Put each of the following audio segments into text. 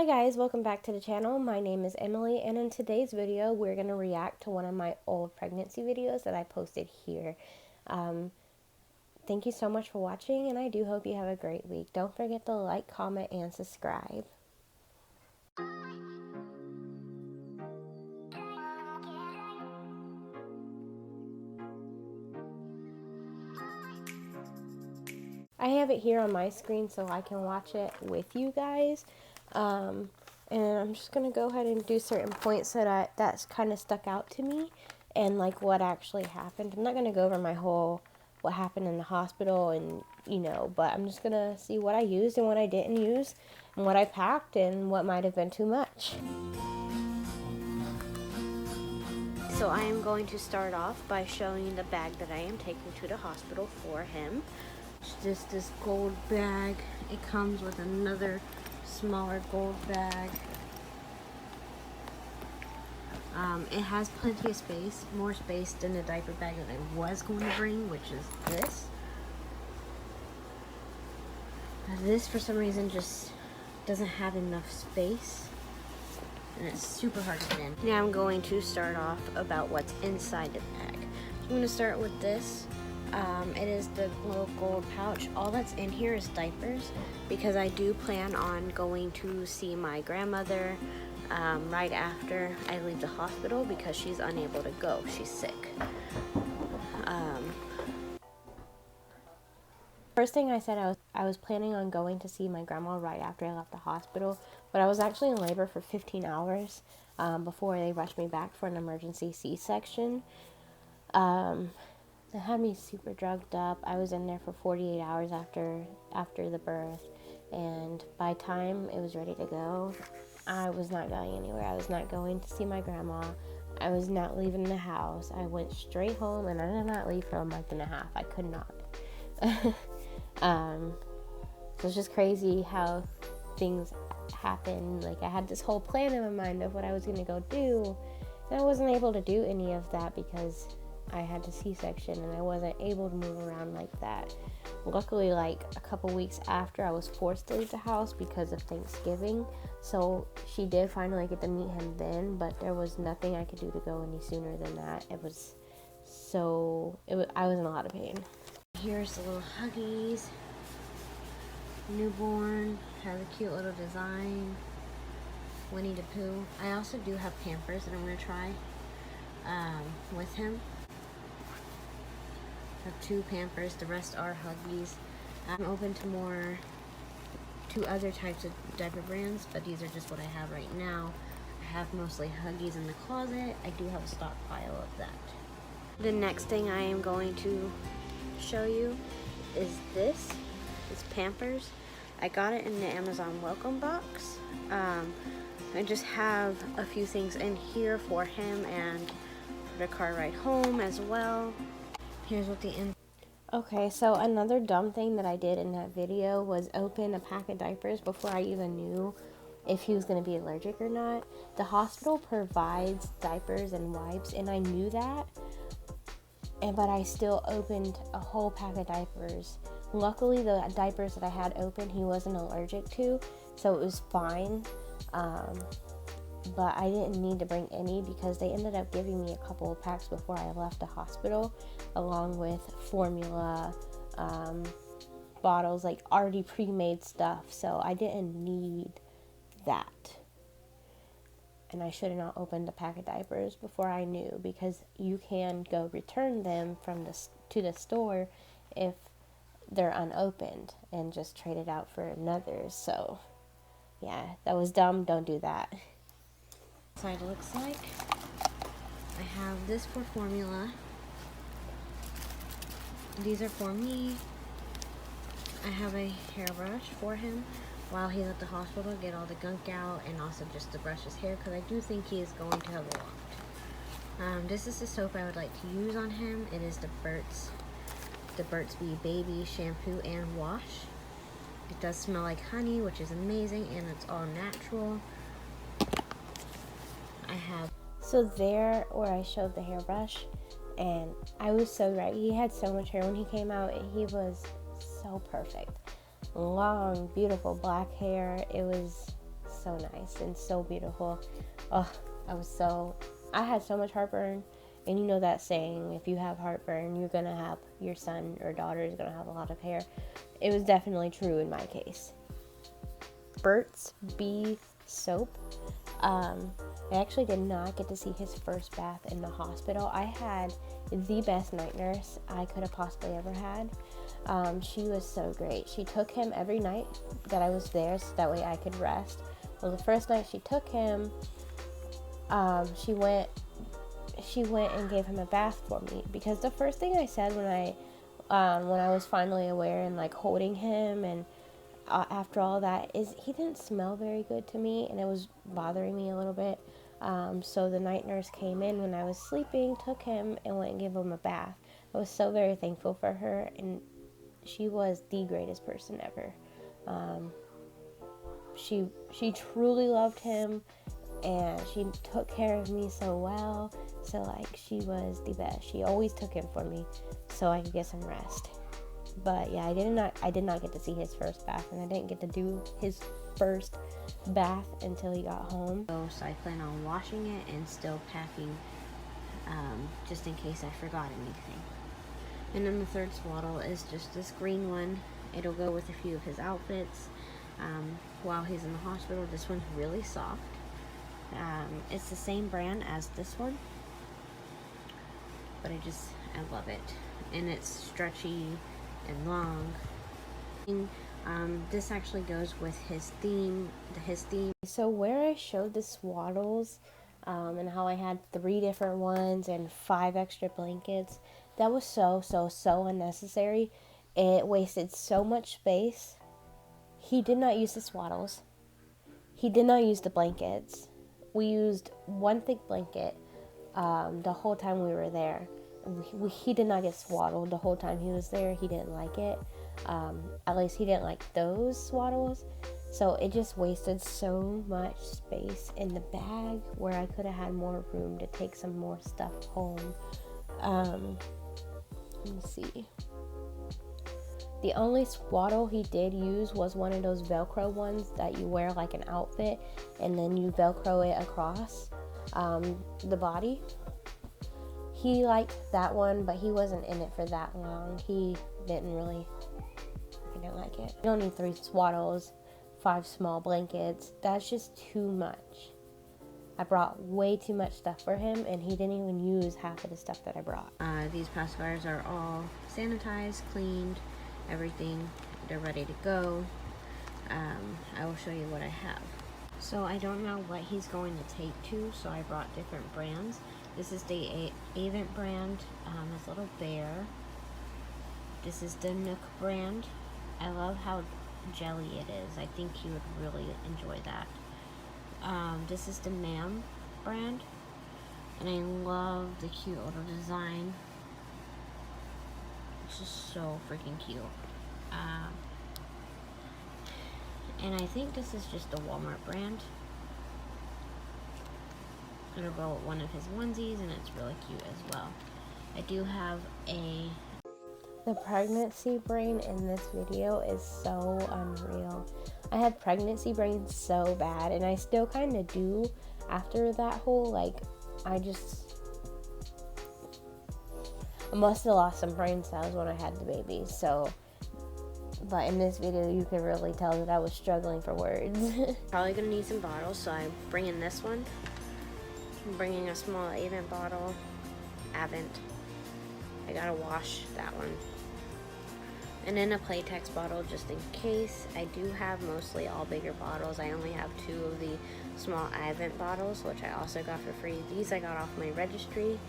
guys, welcome back to the channel. My name is Emily, and in today's video we're going to react to one of my old pregnancy videos that I posted here. Thank you so much for watching, and I do hope you have a great week. Don't forget to like, comment, and subscribe. I have it here on my screen so I can watch it with you guys. And I'm just gonna go ahead and do certain points that's kind of stuck out to me, and like what actually happened. I'm not gonna go over my whole what happened in the hospital and but I'm just gonna see what I used and what I didn't use, and what I packed and what might have been too much. So I am going to start off by showing you the bag that I am taking to the hospital for him. It's just this gold bag. It comes with another smaller gold bag. It has plenty of space, more space than the diaper bag that I was going to bring, which is this. This for some reason just doesn't have enough space, and it's super hard to fit in. Now I'm going to start off about what's inside the bag. I'm going to start with this. It is the little gold pouch. All that's in here is diapers, because I do plan on going to see my grandmother right after I leave the hospital, because she's unable to go. She's sick. First thing I said, I was planning on going to see my grandma right after I left the hospital, but I was actually in labor for 15 hours before they rushed me back for an emergency C-section. It had me super drugged up. I was in there for 48 hours after the birth, and by the time it was ready to go, I was not going anywhere. I was not going to see my grandma. I was not leaving the house. I went straight home, and I did not leave for a month and a half. I could not. So it's just crazy how things happen. Like, I had this whole plan in my mind of what I was going to go do, and I wasn't able to do any of that because I had a C-section and I wasn't able to move around like that. Luckily, like a couple weeks after, I was forced to leave the house because of Thanksgiving, so she did finally get to meet him then, but there was nothing I could do to go any sooner than that. I was in a lot of pain. Here's the little Huggies. Newborn, has a cute little design. Winnie the Pooh. I also do have Pampers that I'm going to try with him. I have 2 Pampers, the rest are Huggies. I'm open to other types of diaper brands, but these are just what I have right now. I have mostly Huggies in the closet. I do have a stockpile of that. The next thing I am going to show you is this. It's Pampers. I got it in the Amazon welcome box. I just have a few things in here for him and for the car ride home as well. Here's what Okay, so another dumb thing that I did in that video was open a pack of diapers before I even knew if he was going to be allergic or not. The hospital provides diapers and wipes, and I knew that, but I still opened a whole pack of diapers. Luckily, the diapers that I had open, he wasn't allergic to, so it was fine. But I didn't need to bring any because they ended up giving me a couple of packs before I left the hospital, along with formula, bottles, like already pre-made stuff. So I didn't need that. And I should have not opened a pack of diapers before I knew, because you can go return them to the store if they're unopened and just trade it out for another. So yeah, that was dumb. Don't do that. Side looks like I have this for formula. These are for me. I have a hairbrush for him while he's at the hospital, get all the gunk out, and also just to brush his hair, because I do think he is going to have a lot. This is the soap I would like to use on him. It is the Burt's Bee Baby Shampoo and Wash. It does smell like honey, which is amazing, and it's all natural. So there where I showed the hairbrush, and I was so right. He had so much hair when he came out, and he was so perfect. Long, beautiful black hair. It was so nice and so beautiful. Oh, I had so much heartburn. And you know that saying, if you have heartburn, you're going to have, your son or daughter is going to have a lot of hair. It was definitely true in my case. Burt's Bee Soap. I actually did not get to see his first bath in the hospital. I had the best night nurse I could have possibly ever had. She was so great. She took him every night that I was there so that way I could rest. Well, the first night she took him, she went and gave him a bath for me, because the first thing I said when I was finally aware and like holding him and after all that is he didn't smell very good to me, and it was bothering me a little bit. So the night nurse came in when I was sleeping, took him, and went and gave him a bath. I was so very thankful for her, and she was the greatest person ever. She truly loved him, and she took care of me so well. So like, she was the best. She always took him for me so I could get some rest. But yeah, I did not get to see his first bath, and I didn't get to do his first bath until he got home. So I plan on washing it and still packing, just in case I forgot anything. And then the third swaddle is just this green one. It'll go with a few of his outfits while he's in the hospital. This one's really soft. It's the same brand as this one, but I love it. And it's stretchy and long. This actually goes with his theme. So where I showed the swaddles and how I had 3 different ones and 5 extra blankets, that was so unnecessary. It wasted so much space. He did not use the swaddles. He did not use the blankets. We used one thick blanket the whole time we were there. He did not get swaddled the whole time he was there. He didn't like it. At least he didn't like those swaddles. So it just wasted so much space in the bag where I could have had more room to take some more stuff home. Let me see. The only swaddle he did use was one of those Velcro ones that you wear like an outfit, and then you Velcro it across the body. He liked that one, but he wasn't in it for that long. He didn't like it. You don't need 3 swaddles, 5 small blankets. That's just too much. I brought way too much stuff for him, and he didn't even use half of the stuff that I brought. These pacifiers are all sanitized, cleaned, everything. They're ready to go. I will show you what I have. So I don't know what he's going to take to, so I brought different brands. This is the Avent brand, this little bear. This is the Nook brand. I love how jelly it is. I think he would really enjoy that. This is the Mam brand, and I love the cute little design. It's just so freaking cute. And I think this is just the Walmart brand. It'll go with one of his onesies, and it's really cute as well. I do have The pregnancy brain in this video is so unreal. I had pregnancy brain so bad, and I still kind of do after that whole, I must have lost some brain cells when I had the baby, so, but in this video you can really tell that I was struggling for words. Probably gonna need some bottles, so I'm bringing this one. I'm bringing a small Avent bottle. I gotta wash that one. And then a Playtex bottle just in case. I do have mostly all bigger bottles. I only have 2 of the small Avent bottles, which I also got for free. These I got off my registry.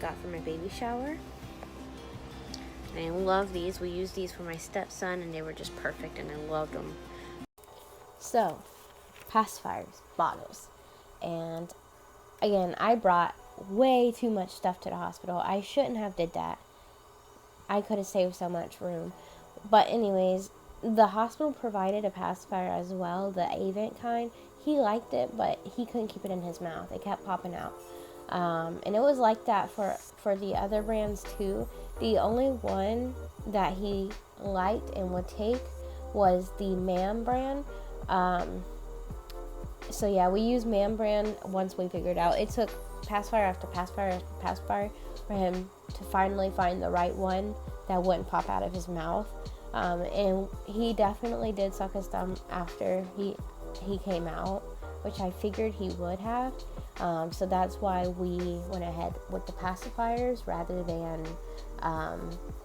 Got for my baby shower. And I love these. We used these for my stepson, and they were just perfect, and I loved them. So, pacifiers, bottles. And again, I brought way too much stuff to the hospital. I shouldn't have did that. I could have saved so much room. But anyways, the hospital provided a pacifier as well, the Avent kind. He liked it, but he couldn't keep it in his mouth. It kept popping out. And it was like that for the other brands too. The only one that he liked and would take was the Mam brand. So yeah, we used Man Brand once we figured out. It took pacifier after pacifier after pacifier for him to finally find the right one that wouldn't pop out of his mouth. And he definitely did suck his thumb after he came out, which I figured he would have. So that's why we went ahead with the pacifiers rather than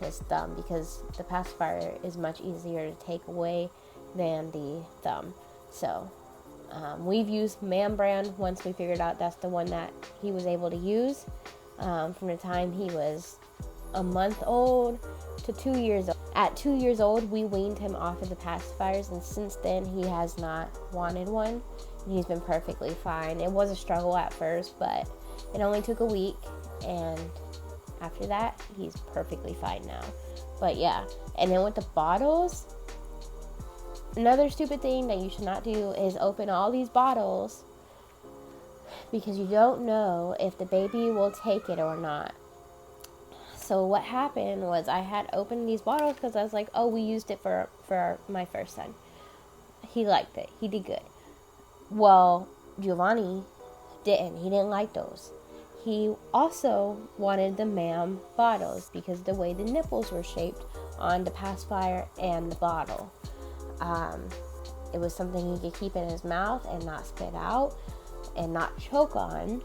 his thumb, because the pacifier is much easier to take away than the thumb. So we've used Man Brand once we figured out that's the one that he was able to use from the time he was a month old to 2 years old. At 2 years old, we weaned him off of the pacifiers, and since then he has not wanted one. He's been perfectly fine. It was a struggle at first, but it only took a week, and after that, he's perfectly fine now. But yeah, and then with the bottles, another stupid thing that you should not do is open all these bottles, because you don't know if the baby will take it or not. So what happened was I had opened these bottles because I was like, oh, we used it for my first son. He liked it. He did good. Well, Giovanni didn't. He didn't like those. He also wanted the MAM bottles because the way the nipples were shaped on the pacifier and the bottle. It was something he could keep in his mouth and not spit out and not choke on.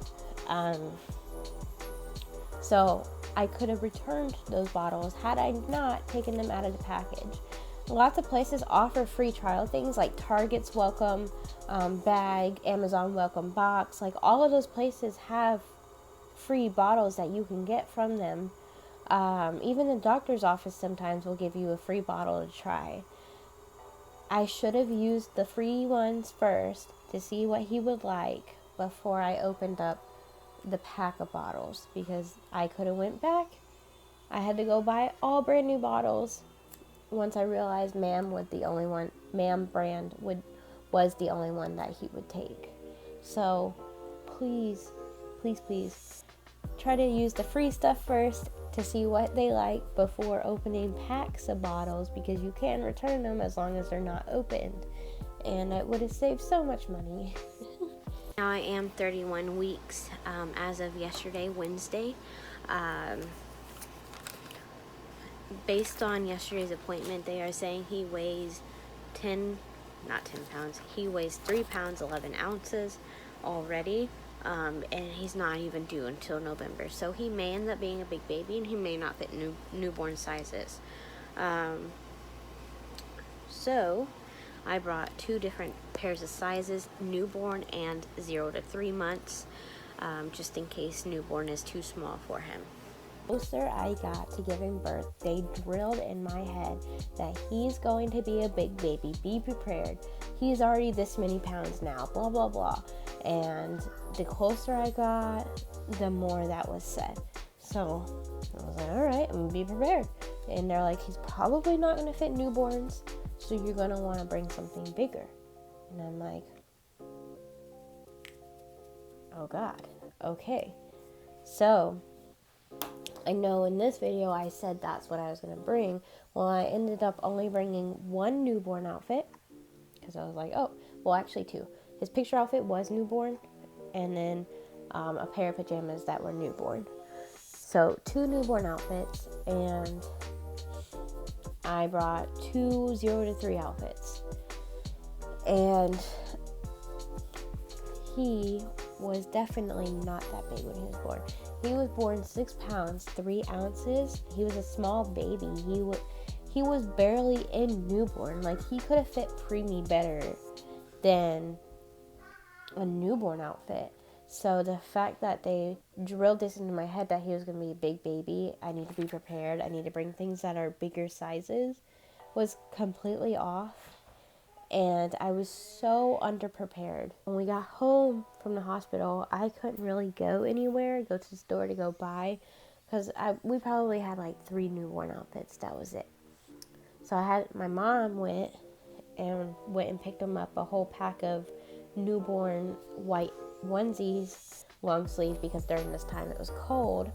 So I could have returned those bottles had I not taken them out of the package. Lots of places offer free trial things like Target's welcome bag, Amazon welcome box. Like all of those places have free bottles that you can get from them. Even the doctor's office sometimes will give you a free bottle to try. I should have used the free ones first to see what he would like before I opened up the pack of bottles, because I could have went back. I had to go buy all brand new bottles once I realized MAM brand was the only one that he would take. So please try to use the free stuff first to see what they like before opening packs of bottles, because you can return them as long as they're not opened, and it would have saved so much money. Now I am 31 weeks as of yesterday, Wednesday. Based on yesterday's appointment, they are saying he weighs 3 pounds 11 ounces already, and he's not even due until November. So he may end up being a big baby, and he may not fit newborn sizes. So I brought 2 different pairs of sizes, newborn and 0 to 3 months, just in case newborn is too small for him. The closer I got to giving birth, they drilled in my head that he's going to be a big baby, be prepared. He's already this many pounds now, blah, blah, blah. And the closer I got, the more that was said. So I was like, all right, I'm going to be prepared. And they're like, he's probably not going to fit newborns, so you're going to want to bring something bigger. And I'm like, oh God, okay. So I know in this video I said that's what I was going to bring. Well, I ended up only bringing 1 newborn outfit, because I was like, oh, well, actually 2. His picture outfit was newborn, and then a pair of pajamas that were newborn. So 2 newborn outfits, and I brought 2 0 to 3 outfits. And he was definitely not that big when he was born. He was born 6 pounds 3 ounces. He was a small baby. He was barely in newborn. Like, he could have fit preemie better than a newborn outfit. So the fact that they drilled this into my head that he was going to be a big baby, I need to be prepared, I need to bring things that are bigger sizes, was completely off. And I was so underprepared. When we got home from the hospital, I couldn't really go anywhere, go to the store to go buy, because we probably had like 3 newborn outfits. That was it. So my mom went and picked them up, a whole pack of newborn white onesies, long sleeve, because during this time it was cold,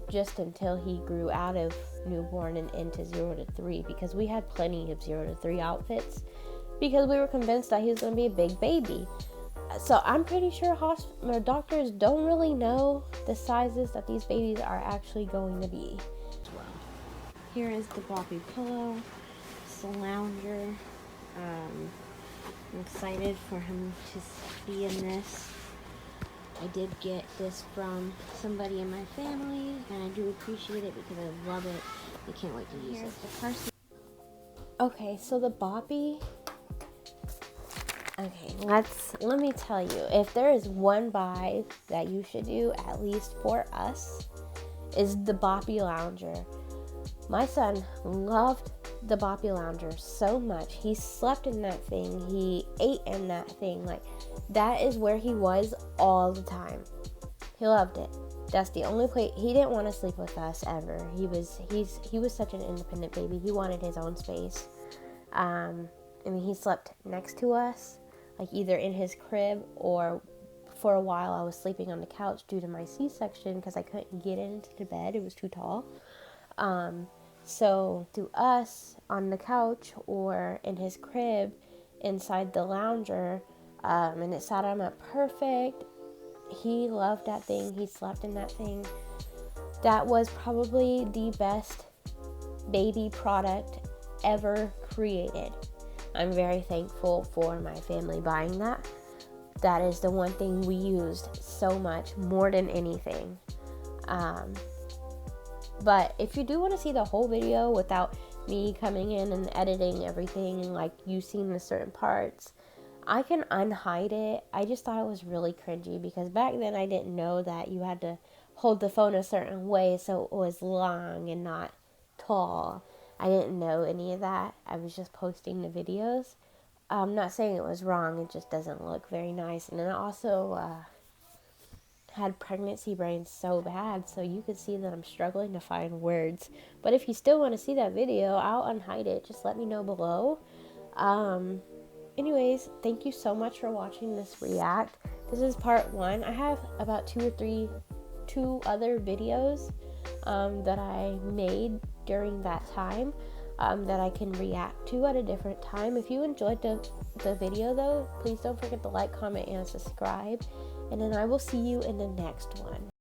just until he grew out of newborn and into 0 to 3, because we had plenty of 0 to 3 outfits, because we were convinced that he was going to be a big baby. So I'm pretty sure doctors don't really know the sizes that these babies are actually going to be. Here is the Boppy Pillow. It's the Lounger. I'm excited for him to be in this. I did get this from somebody in my family, and I do appreciate it because I love it. I can't wait to use it. The person. Okay, so the Boppy. Okay, let me tell you, if there is one buy that you should do, at least for us, is the Boppy Lounger. My son loved the Boppy Lounger so much. He slept in that thing. He ate in that thing. Like, that is where he was all the time. He loved it. That's the only place. He didn't want to sleep with us ever. He was such an independent baby. He wanted his own space. I mean, he slept next to us, like either in his crib, or for a while I was sleeping on the couch due to my C-section because I couldn't get into the bed. It was too tall. So to us on the couch or in his crib inside the Lounger, and it sat him up perfect. He loved that thing. He slept in that thing. That was probably the best baby product ever created. I'm very thankful for my family buying that. That is the one thing we used so much, more than anything. But if you do want to see the whole video without me coming in and editing everything and like you seeing the certain parts, I can unhide it. I just thought it was really cringy because back then I didn't know that you had to hold the phone a certain way so it was long and not tall. I didn't know any of that. I was just posting the videos. I'm not saying it was wrong. It just doesn't look very nice. And then I also had pregnancy brain so bad, so you could see that I'm struggling to find words. But if you still want to see that video, I'll unhide it. Just let me know below. Anyways, thank you so much for watching this react. This is part 1. I have about 2 other videos that I made during that time that I can react to at a different time. If you enjoyed the video though, please don't forget to like, comment, and subscribe. And then I will see you in the next one.